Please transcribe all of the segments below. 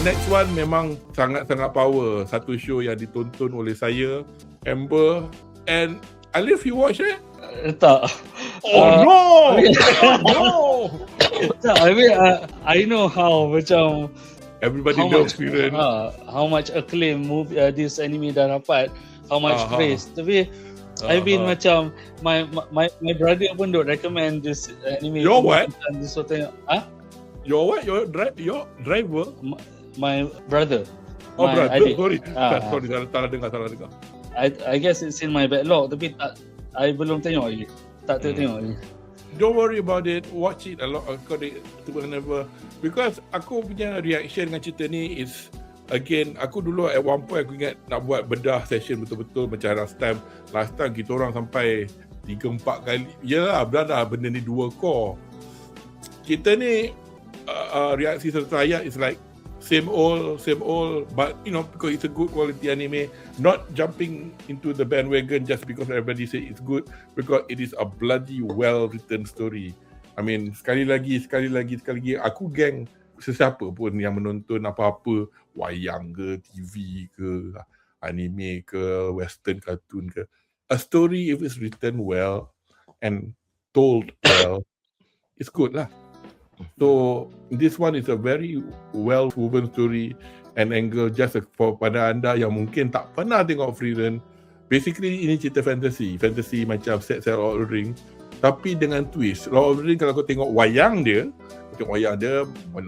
next one memang sangat-sangat power. Satu show yang ditonton oleh saya, Amber, and Alif, you watch it? Tak. No! No! Tak, I know how macam Everybody knows Firen. How much acclaim this anime dah dapat, how much praise. Tapi I've been macam my brother pun duk recommend this anime. Your what? This sort of Your what? Your driver? My brother. Oh, brother. Adik. Sorry. Sorry, salah dengar. I guess it's in my backlog, tapi I belum tengok lagi. Tak tengok lagi. Don't worry about it. Watch it a lot. Because aku punya reaction dengan cerita ni is, again, aku dulu at one point aku ingat nak buat bedah session betul-betul macam last time kita orang sampai 3-4 kali. Yalah, dah benda ni 2 core. Kita ni reaksi serta ayat is like same old, but because it's a good quality anime, not jumping into the bandwagon just because everybody say it's good, because it is a bloody well written story. I mean, sekali lagi aku geng sesiapa pun yang menonton apa-apa, wayang ke, TV ke, anime ke, western cartoon ke, a story if it's written well and told well, it's good lah. So this one is a very well woven story and angle just for pada anda yang mungkin tak pernah tengok Frieren. Basically ini cerita fantasy macam set Lord of the Ring, tapi dengan twist. Lord of the Ring kalau kau tengok wayang dia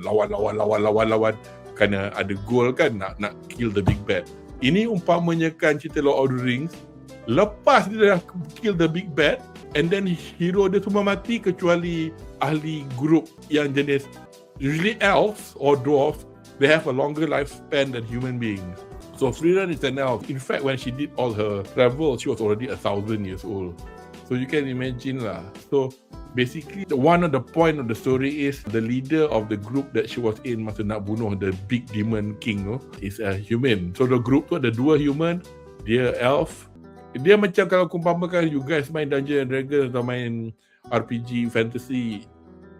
lawan kerana ada goal kan, nak kill the big bad. Ini umpamanya kan cerita Lord of the Rings, lepas dia dah kill the big bad and then hero dia semua mati kecuali ahli group yang jenis usually elves or dwarves. They have a longer lifespan than human beings. So Frieren is an elf. In fact, when she did all her travel, she was already 1,000 years old. So you can imagine lah. So basically, one of the point of the story is the leader of the group that she was in masa nak bunuh the big demon king is a human. So the group tu ada 2 human, dia elf. Dia macam kalau kumpamakan you guys main Dungeons and Dragons atau main RPG fantasy,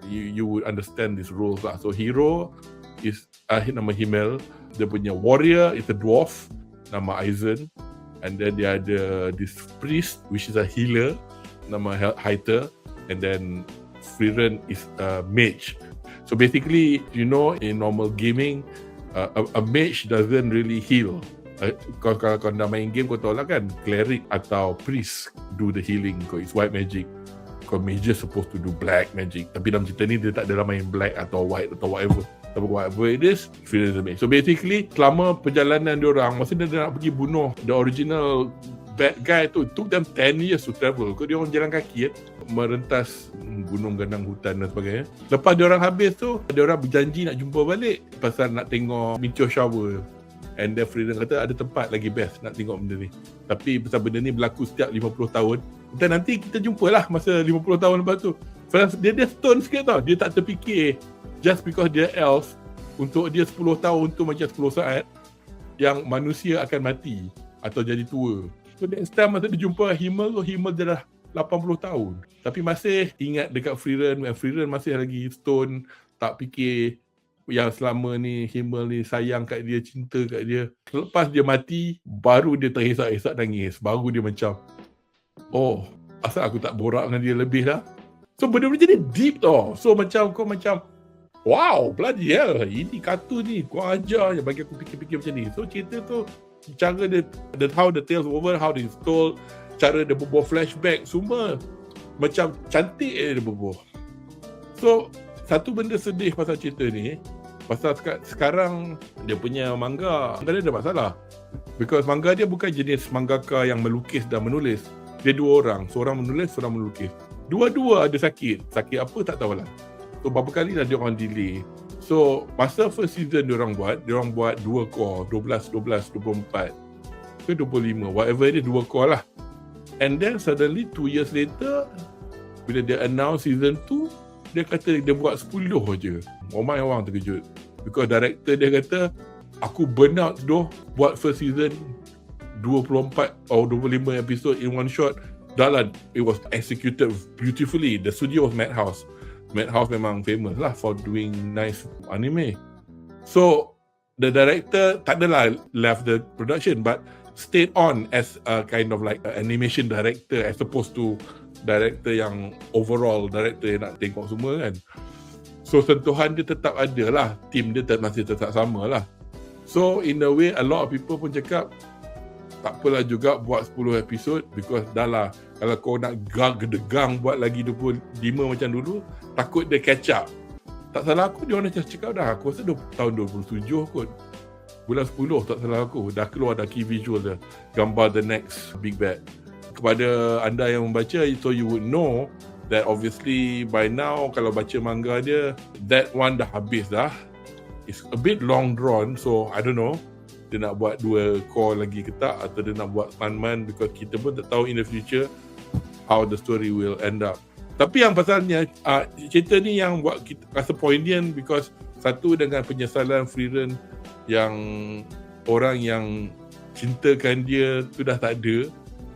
you would understand these rules lah. So hero is nama Himmel, dia punya warrior is a dwarf nama Eisen, and then dia ada this priest which is a healer nama Heiter, and then Frieren is a mage. So basically, in normal gaming, a mage doesn't really heal. Kalau kau dah main game, kau tahu lah kan, cleric atau priest do the healing, because it's white magic. Kau mage supposed to do black magic, tapi dalam cerita ni dia tak ada main black atau white atau whatever. Tapi whatever it is, Frieren is a mage. So basically, selama perjalanan diorang, masa dia nak pergi bunuh the original bad guy tu, it took them 10 years to travel. Kau diorang jalan kaki merentas gunung, ganang, hutan dan sebagainya. Lepas diorang habis tu, diorang berjanji nak jumpa balik pasal nak tengok meteor shower. And then Frieren kata ada tempat lagi best nak tengok benda ni. Tapi pasal benda ni berlaku setiap 50 tahun, dan nanti kita jumpalah masa 50 tahun lepas tu. Dia stone sikit tau. Dia tak terfikir just because dia elf, untuk dia 10 tahun tu macam 10 saat yang manusia akan mati atau jadi tua. So next time masa dia jumpa Himmel dia dah 80 tahun. Tapi masih ingat dekat Frieren, Frieren masih lagi stone, tak fikir yang selama ni Himmel ni sayang kat dia, cinta kat dia. Lepas dia mati, baru dia terhesak-hesak nangis. Baru dia macam, oh, asal aku tak borak dengan dia lebih lah. So benda-benda jadi deep tau. So kau macam wow, bloody hell, ini kartun ni kau ajar je bagi aku fikir-fikir macam ni. So cerita tu, cara dia, how the tales over, how it's told, cara dia berbual flashback, semua macam cantik dia berbual. So satu benda sedih pasal cerita ni, pasal sekarang dia punya manga dia ada masalah. Because manga dia bukan jenis mangaka yang melukis dan menulis. Dia 2 orang, seorang menulis, seorang melukis. Dua-dua ada sakit apa tak tahulah. So berapa kali dah dia orang delay. So masa first season dia orang buat 2 core, 12, 24 ke 25, whatever it is, 2 core lah. And then suddenly 2 years later, bila dia announce season 2, dia kata dia buat 10 je. Ramai orang terkejut. Because director dia kata, aku burn out buat first season 24 atau 25 episode in one shot. Dah lah, it was executed beautifully. The studio was Madhouse. Madhouse memang famous lah for doing nice anime. So the director tak adalah left the production but stayed on as a kind of like an animation director as opposed to director yang overall director yang nak tengok semua kan. So sentuhan dia tetap ada lah, team dia masih tetap sama lah. So in a way a lot of people pun cakap tak apalah juga buat 10 episod because dah lah kalau kau nak gedegang buat lagi 25 macam dulu takut dia catch up. Tak salah aku dia orang dah cakap dah, aku rasa tahun 27 kot, bulan 10 tak salah aku dah keluar dah key visual dia, gambar the next big bad. Kepada anda yang membaca, so you would know that obviously by now kalau baca manga dia, that one dah habis dah. It's a bit long drawn, so I don't know dia nak buat 2 core lagi ke tak atau dia nak buat man-man because kita pun tak tahu in the future how the story will end up. Tapi yang pasalnya cerita ni yang buat kita rasa poignant because satu dengan penyesalan Frieren yang orang yang cintakan dia tu dah tak ada,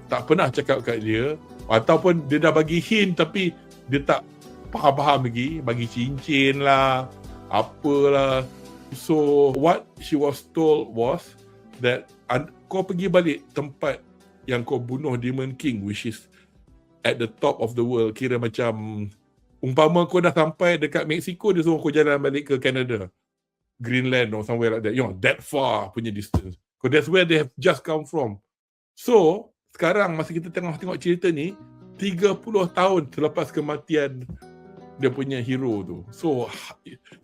tak pernah cakap kat dia ataupun dia dah bagi hint tapi dia tak faham-faham lagi, bagi cincin lah apalah. So what she was told was that kau pergi balik tempat yang kau bunuh Demon King which is at the top of the world, kira macam umpama kau dah sampai dekat Mexico dia suruh kau jalan balik ke Canada, Greenland or somewhere like that, you know, that far punya distance, because that's where they have just come from. So sekarang masa kita tengok cerita ni 30 tahun selepas kematian dia punya hero tu. So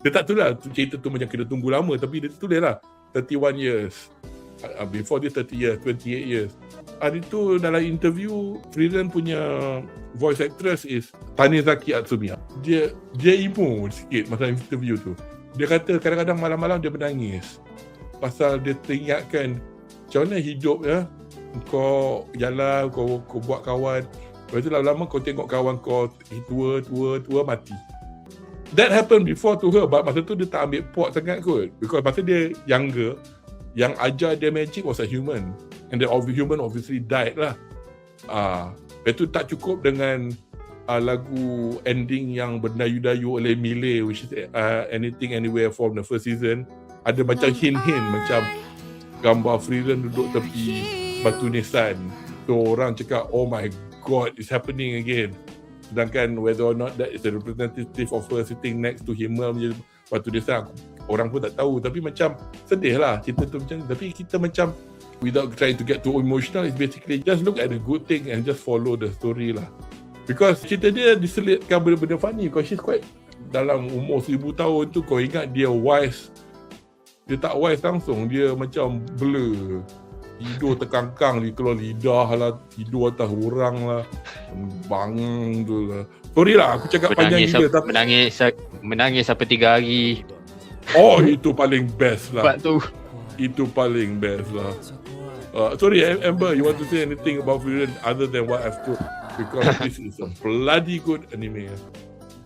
dia tak tulis lah cerita tu macam kena tunggu lama, tapi dia tulis lah 31 years before dia 30 years, 28 years. Hari tu dalam interview Frieren punya voice actress is Tanizaki Atsumiya. Dia emo sikit masa interview tu. Dia kata kadang-kadang malam-malam dia menangis pasal dia teringatkan macam mana hidup ya, kau jalan, kau buat kawan, lepas tu lama-lama kau tengok kawan kau tua mati. That happened before to her, but masa tu dia tak ambil pot sangat kot, because masa dia younger, yang ajar dia magic was a human, and the human obviously died lah. Lepas tu tak cukup dengan lagu ending yang berdayu-dayu oleh Miley, which is Anything Anywhere from the first season. Ada macam hint-hint, macam gambar Frieren duduk tepi batu nisan. So orang cakap, oh my God, it's happening again. Sedangkan whether or not that is a representative of her sitting next to him punya batu nisan, orang pun tak tahu. Tapi macam sedih lah cerita tu macam ni. Tapi kita macam without trying to get too emotional, it's basically just look at the good thing and just follow the story lah. Because cerita dia diselitkan benda-benda funny, because she's quite dalam umur 1000 tahun tu. Kau ingat dia wise, dia tak wise langsung, dia macam blur, tidur terkangkang, dia keluar lidah lah, tidur atas orang lah, bangang tu lah. Sorry lah aku cakap panjang gila, tapi menangis sampai 3 hari. Oh itu paling best lah. Itu paling best lah. Sorry Amber, you want to say anything about Frieren other than what I've told? Because this is a bloody good anime.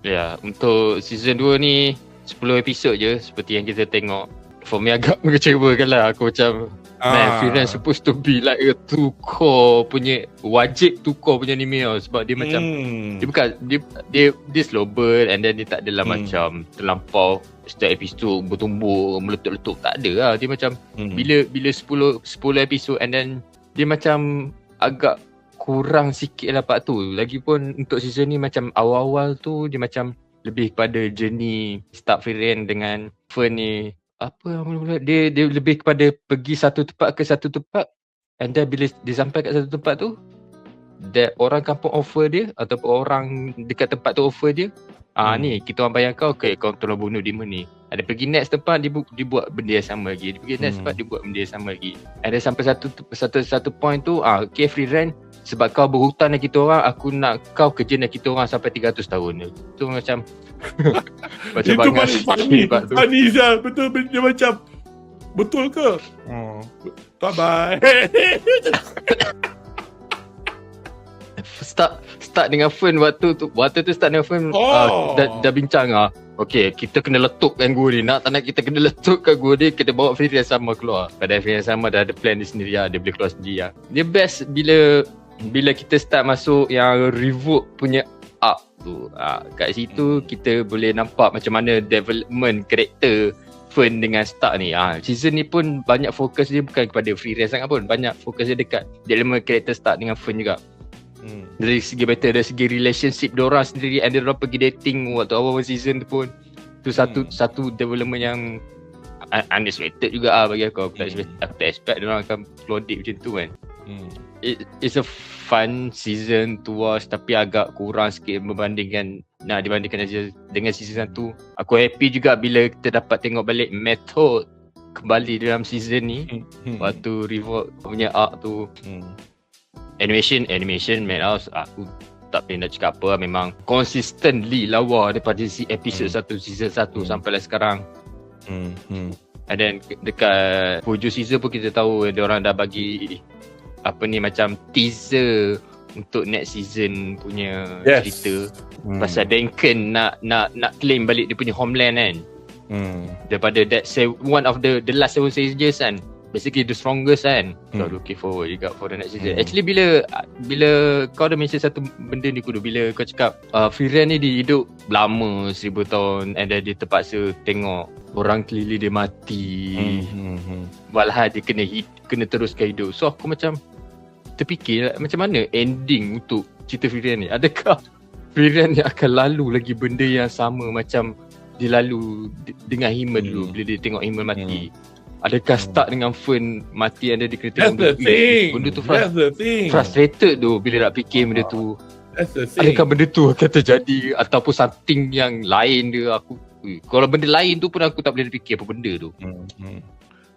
Ya, untuk season 2 ni 10 episod je seperti yang kita tengok. For me agak mengecewakan lah. Aku macam man, Frieren supposed to be like a two core punya, wajib two core punya anime tau. Sebab dia macam dia bukan, dia slow burn, and then dia tak adalah macam terlampau setiap episod bertumbuk meletup-letup, tak ada lah. Dia macam bila 10 episod, and then dia macam agak kurang sikit lah part tu. Lagipun untuk season ni macam awal-awal tu dia macam lebih kepada journey start Frieren dengan Fern ni. Apa mula-mula dia lebih kepada pergi satu tempat ke satu tempat, and then bila dia sampai kat satu tempat tu, that orang kampung offer dia ataupun orang dekat tempat tu offer dia, ni kita orang bayar kau, okay, kau tolong bunuh demon ni. Ada pergi next tempat dia buat benda yang sama lagi, dia pergi next tempat dia buat benda yang sama lagi. Ada sampai satu point tu, okay Frieren, sebab kau berhutang dengan kita orang, aku nak kau kerja dengan kita orang sampai 300 tahun. Tu macam macam banget funny Zal. Betul, dia macam betul ke? Bye-bye. Start dengan Fern waktu tu start dengan Fern dah bincang okay, kita kena letupkan gua ni. Tak nak kita kena letupkan gua ni, kita bawa Frieren sama keluar. Pada Frieren sama dah ada plan dia sendiri dia boleh keluar sendiri Dia best bila kita start masuk yang Revoke punya arc tu. Kat situ kita boleh nampak macam mana development karakter Fern dengan Stark ni. Season ni pun banyak fokus dia bukan kepada Freelance sangat pun. Banyak fokus dia dekat elemen karakter Stark dengan Fern juga. Dari segi better, dari segi relationship diorang sendiri, and diorang pergi dating waktu awal season tu pun. Tu satu development yang unexpected juga bagi aku. Aku tak expect diorang akan keluar date macam tu kan. It's a fun season to watch, tapi agak kurang sikit dibandingkan dengan season 1. Aku happy juga bila kita dapat tengok balik Method kembali dalam season ni. Waktu Revolt punya arc tu. Animation Madhouse, aku tak boleh nak cakap apa. Memang consistently lawa daripada episode 1 season 1 sampai sekarang. And then dekat hujung season pun kita tahu diorang dah bagi macam teaser untuk next season punya cerita. Pasal Duncan nak claim balik dia punya homeland kan. Daripada that one of the last 7 sages kan. Basically the strongest kan. So looking forward juga for the next season. Actually bila kau dah mention satu benda ni Kudu, bila kau cakap Freeran ni dia hidup lama 1000 tahun, and then dia terpaksa tengok orang keliling dia mati. Walhal dia kena teruskan hidup. So aku macam terfikir macam mana ending untuk cerita Freeran ni. Adakah Freeran ni akan lalu lagi benda yang sama macam dia lalu dengan Himmel dulu bila dia tengok Himmel mati? Adakah Stark dengan Fern mati, and dia kena tengok benda tu frustrated tu bila nak fikir benda tu. Adakah benda tu akan terjadi ataupun something yang lain dia? Kalau benda lain tu pun aku tak boleh fikir apa benda tu.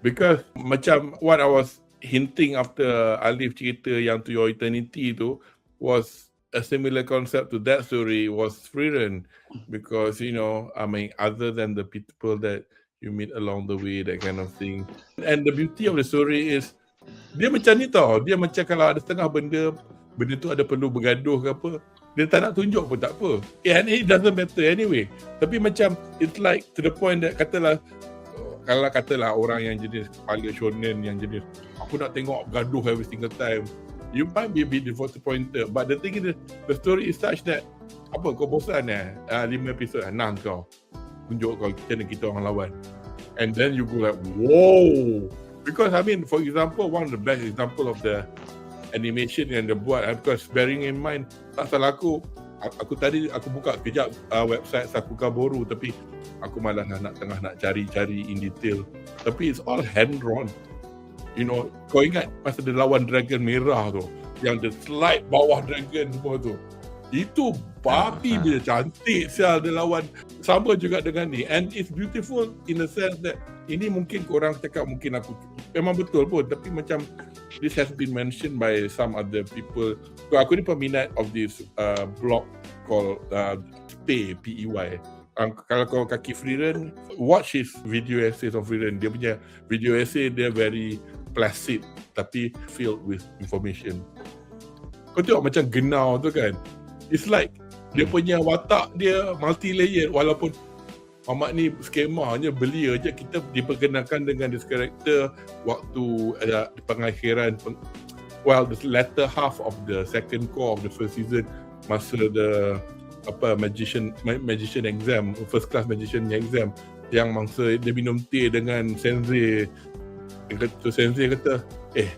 Because macam what I was hinting after Alif cerita yang To Your Eternity tu was a similar concept to that story was Freeran, because other than the people that you meet along the way, that kind of thing. And the beauty of the story is dia macam ni tau. Dia macam kalau ada setengah benda tu ada perlu bergaduh ke apa, dia tak nak tunjuk pun tak apa. And it doesn't matter anyway. Tapi macam it's like to the point that katalah orang yang jenis kepala shonen, yang jenis aku nak tengok gaduh every single time, you might be a bit disappointed. But the thing is, the story is such that kau bosan 5 episod 6 kau tunjuk kau macam mana kita orang lawan, and then you go like whoa. Because for example, one of the best example of the animation yang dia buat, because bearing in mind, tak salah aku buka kejap website Sakuga Boru, tapi aku malah nak cari in detail, tapi it's all hand drawn. Kau ingat masa dia lawan dragon merah tu, yang dia slide bawah dragon semua tu, itu babi dia cantik sial dia lawan. Sama juga dengan ni, and it's beautiful in the sense that ini mungkin korang cakap, mungkin aku memang betul pun, tapi macam this has been mentioned by some other people. So, aku ni peminat of this blog called P-E-Y. Kalau kau kaki Freeran, watch his video essays of Freeran. Dia punya video essay dia very placid tapi filled with information. Kau tengok macam Genau tu kan, it's like dia punya watak dia multi-layered. Walaupun Mamat ni skemanya belia je, kita diperkenalkan dengan this character waktu di pengakhiran the latter half of the second core of the first season, masa the magician exam, first class magician exam, yang mangsa dia minum teh dengan Sensei. Sensei kata,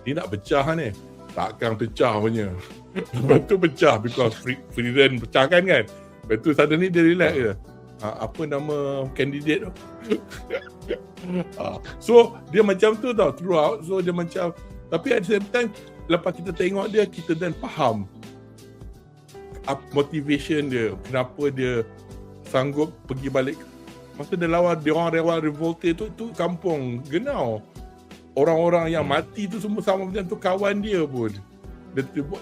ni nak pecah ni. Takkan pecah punya. Lepas tu pecah because Freeran pecahkan kan. Lepas tu suddenly dia relax je. Apa nama candidate tu? So dia macam tu tau throughout. So dia macam, tapi at the same time, lepas kita tengok dia, kita dan faham motivation dia, kenapa dia sanggup pergi balik. Masa dia lawan dia orang revolte tu kampung Genau. Orang-orang yang mati tu semua sama macam tu kawan dia pun.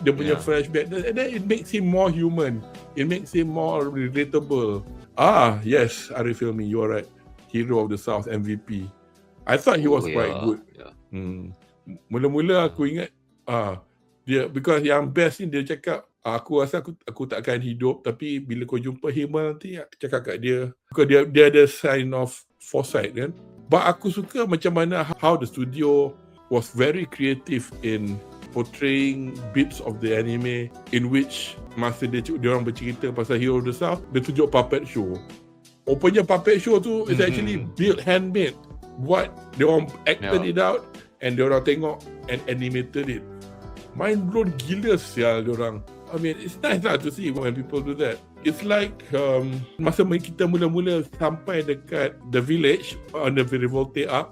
Dia punya flashback, and then it makes him more human. It makes him more relatable. Yes, Arif Hilmi, you are right. Hero of the South, MVP. I thought he was quite good. Mula-mula aku ingat dia, because yang best ni dia cakap, aku rasa aku takkan hidup, tapi bila kau jumpa Himmel nanti, cakap kat dia, because dia ada sign of foresight kan. But aku suka macam mana how the studio was very creative in portraying bits of the anime in which masa dia orang bercerita pasal Hero of the South, dia tunjuk puppet show. Rupanya puppet show tu is actually built handmade. buat, dia orang acted Ya. it out and dia orang tengok and animated it. Mind blown gila sial dia orang. I mean, it's nice lah to see when people do that. It's like masa kita mula-mula sampai dekat the village on the Revolte Arc,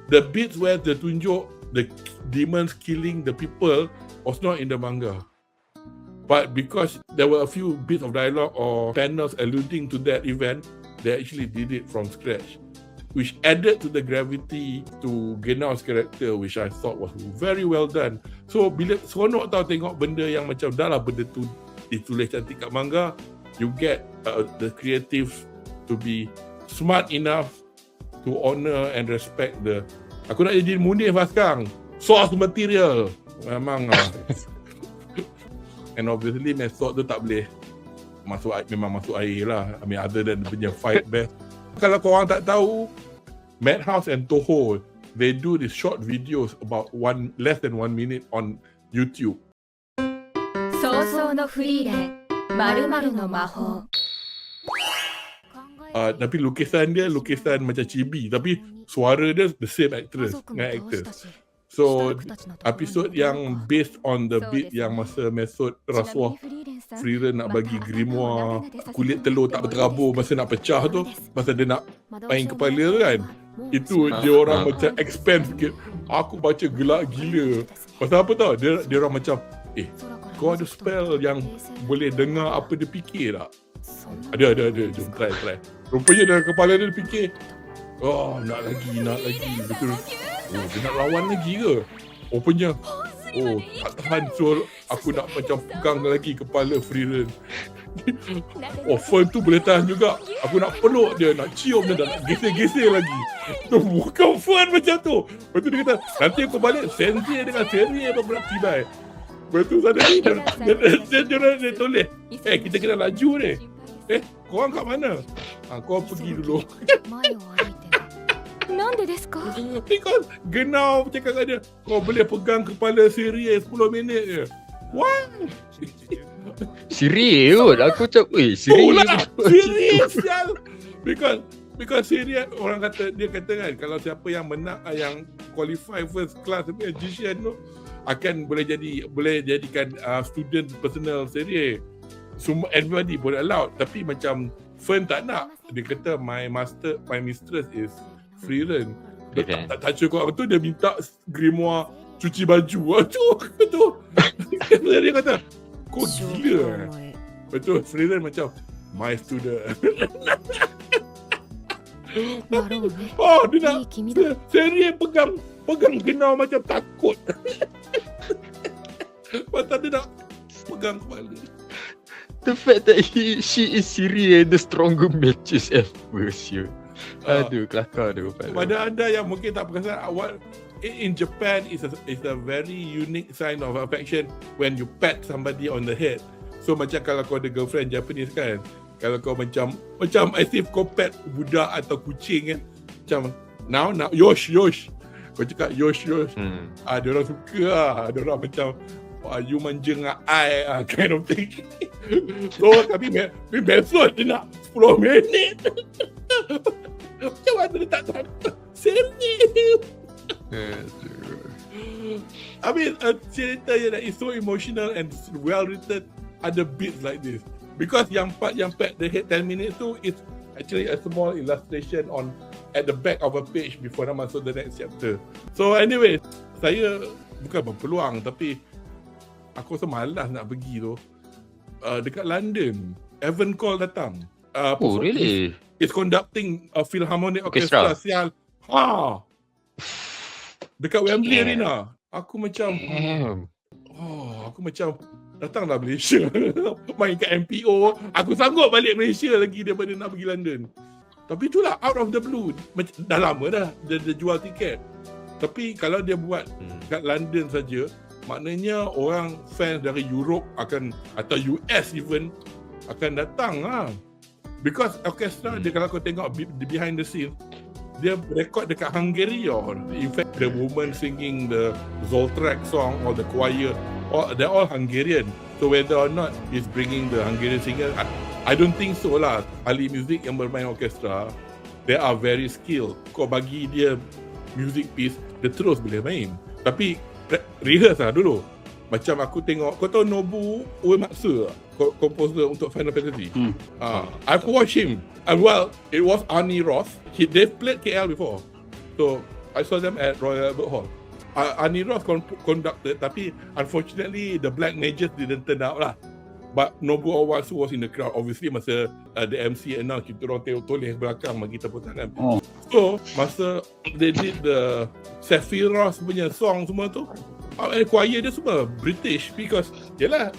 the bits where they tunjuk the demons killing the people was not in the manga. But because there were a few bits of dialogue or panels alluding to that event, they actually did it from scratch, which added to the gravity to Genao's character, which I thought was very well done. So bila seronok tau tengok benda yang macam dah lah benda tu ditulis cantik kat manga, you get the creative to be smart enough to honor and respect the, aku nak jadi Munif lah sekarang, source material memang and obviously method tu tak boleh masuk, memang masuk air lah. I mean other than punya fight best. Kalau korang tak tahu, Madhouse and Toho, they do these short videos about less than 1 minute on YouTube. 早々のフリーレン〇〇の魔法 Tapi lukisan dia lukisan macam chibi, tapi suara dia the same actress dengan actor. So episod yang based on the beat yang masa Mesut rasuah Frieren nak bagi grimoire kulit telur tak berterabur masa nak pecah tu, masa dia nak main kepala tu kan, itu dia orang macam expand sikit. Aku baca gelak gila. Pasal apa tau, dia orang macam kau ada spell yang boleh dengar apa dia fikir tak? Ada, jom try. Rupanya dalam kepala dia fikir, nak lagi, betul. Dia nak lawan lagi ke? Rupanya, tak tahan, so aku nak macam pegang lagi kepala Frieren. Fern tu boleh tahan juga. Aku nak peluk dia, nak cium dia, nak geser-geser lagi. Tu bukan Fern macam tu. Lepas tu dia kata, nanti aku balik sensei dengan seri apa pula tibai. Lepas tu sana ni, dia tulis, kita kena laju ni. Korang kat mana? Korang pergi dulu. なんでですか Because Genao cakap kat dia, kau boleh pegang kepala Siri 10 minit je. What? Siri kot. Aku macam, Siri. Siri sial. Because Siri, orang kata, dia kata kan, kalau siapa yang menang, yang qualify first class magician tu, akan boleh jadikan student personal Siri. Semua everybody boleh allowed, tapi macam Fern tak nak. Dia kata my mistress is Frieren. Dia tak cukup tu, dia minta grimoire cuci baju. Betul. Dia kata, kau gila. Betul, Frieren macam my student. Dia nak Seri pegang Genao macam takut. Pasal dia nak pegang kepala. The fact that she is Siri and the stronger matches ever, sure. Aduh, kelakar tu. Pada anda yang mungkin tak perasan, in Japan is a very unique sign of affection when you pat somebody on the head. So macam kalau kau ada girlfriend Japanese kan, kalau kau macam as if kau pat budak atau kucing kan, macam now yosh. Kau cakap yosh. Dia orang suka lah. Dia orang macam you manja dengan I kind of thing. So tapi besok dia nak 10 minit. Macam mana dia tak tahu? Serius. I mean, cerita yang is so emotional and well written, ada beats like this. Because yang part the head 10 minutes tu is actually a small illustration at the back of a page before nak masuk the next chapter. So anyway, saya bukan berpeluang, tapi aku rasa malas nak pergi tu. Dekat London, Evan Cole datang. Really? Is conducting a Philharmonic Orchestra. Sial. Dekat Wembley Arena. Aku macam datanglah Malaysia. Main kat MPO. Aku sanggup balik Malaysia lagi daripada nak pergi London. Tapi itulah out of the blue. Dah lama dah dia jual tiket. Tapi kalau dia buat kat London saja, maknanya orang fans dari Europe atau US even akan datang lah. Because orchestra dia, kalau kau tengok behind the scene, dia record dekat Hungary. In fact, the woman singing the Zoltrak song or the choir, they're all Hungarian. So whether or not he's bringing the Hungarian singer, I don't think so lah. Ahli muzik yang bermain orkestra they are very skilled. Kau bagi dia music piece, dia terus boleh main. Tapi rehearse lah dulu. Macam aku tengok, kau tahu Nobu Uematsu, komposer untuk Final Fantasy. I've watched him. Well, it was Arnie Roth. They played KL before. So, I saw them at Royal Albert Hall. Arnie Roth conducted, tapi unfortunately, the Black Mages didn't turn out lah. But Nobu Uematsu was in the crowd. Obviously, masa the MC announce, kita orang toleh belakang bagi tepuk tangan. So, masa they did the Sephiroth punya song semua tu, choir dia semua British because yalah,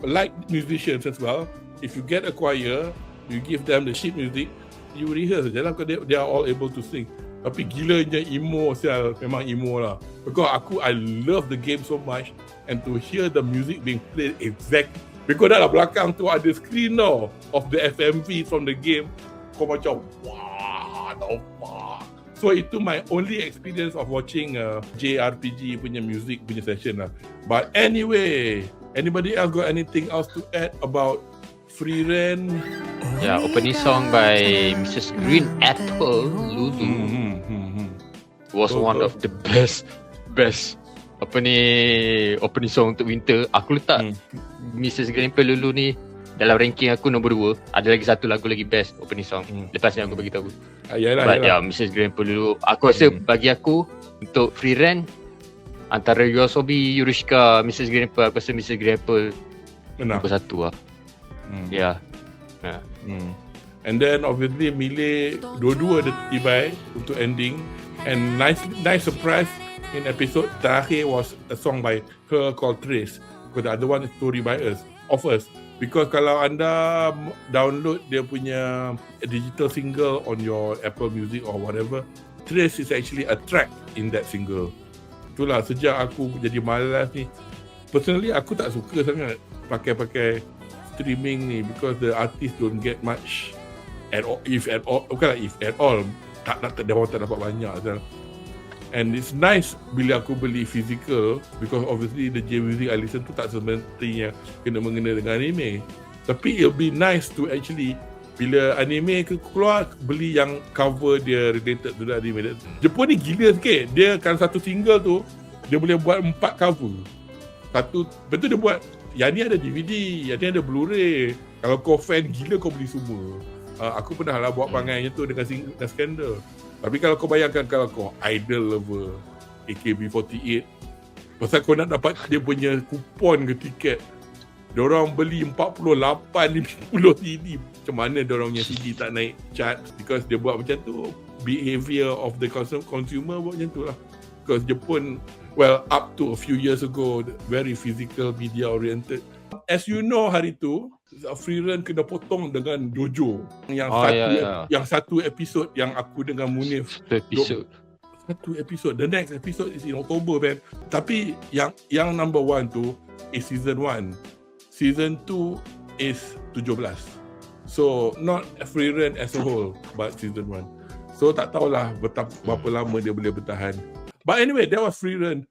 like musicians as well, if you get a choir, you give them the sheet music, you rehearse je lah, they are all able to sing. Tapi gilanya emo sial, memang emo lah. Because I love the game so much, and to hear the music being played exactly, because dalam belakang tu ada screen tau of the FMV from the game, kau macam wah, nampak. So itu my only experience of watching JRPG punya music punya session lah. But anyway, anybody else got anything else to add about Free Ren? Yeah, opening song by Mrs. Green Apple Lulu was one of the best apa ni opening song untuk winter. Aku letak Mrs. Green Apple Lulu ni dalam ranking aku nombor 2. Ada lagi satu lagu lagi best opening song. Lepas ni aku bagi tahu. Yalah. Mrs. Green Apple Lulu. Aku rasa bagi aku untuk Free Ren antara Yoasobi, Yorushika, Mrs. Green Apple, aku rasa Mrs. Green Apple nombor 1 lah. Yeah. And then obviously Mile dua-dua ada tibai untuk ending, and nice surprise in episode terakhir was a song by her called Trace, because the other one is Story by Us, of Us. Because kalau anda download dia punya digital single on your Apple Music or whatever, Trace is actually a track in that single. Itulah sejak aku jadi malas ni. Personally aku tak suka sangat pakai streaming ni, because the artist don't get much at all, if at all. Bukanlah if at all, tak dapat banyak kan. And it's nice bila aku beli physical, because obviously the J-Music I listen tu tak semestinya kena mengena dengan anime. Tapi it'll be nice to actually bila anime keluar, beli yang cover dia related to the anime. Jepun ni gila sikit. Dia kan satu single tu dia boleh buat 4 cover. Betul dia buat yang ni ada DVD, yang ni ada Blu-ray. Kalau kau fan gila kau beli semua. Aku pernah lah buat pangainya tu dengan Scandal. Tapi kalau kau bayangkan kalau kau idol lover AKB48, pasal kau nak dapat dia punya kupon ke tiket, diorang beli 48-50 CD. Macam mana diorangnya CD tak naik chart? Because dia buat macam tu. Behavior of the consumer buat macam tu lah. Because Jepun, well, up to a few years ago, very physical, media oriented. As you know, hari tu Free Ren kena potong dengan Dojo. Yang satu episod yang aku dengan Munif. Satu episod. The next episode is in October, man. Tapi yang number 1 tu is season 1. Season 2 is 17. So not Free Ren as a whole, but season 1. So tak tahulah berapa lama dia boleh bertahan. But anyway, that was Free Ren.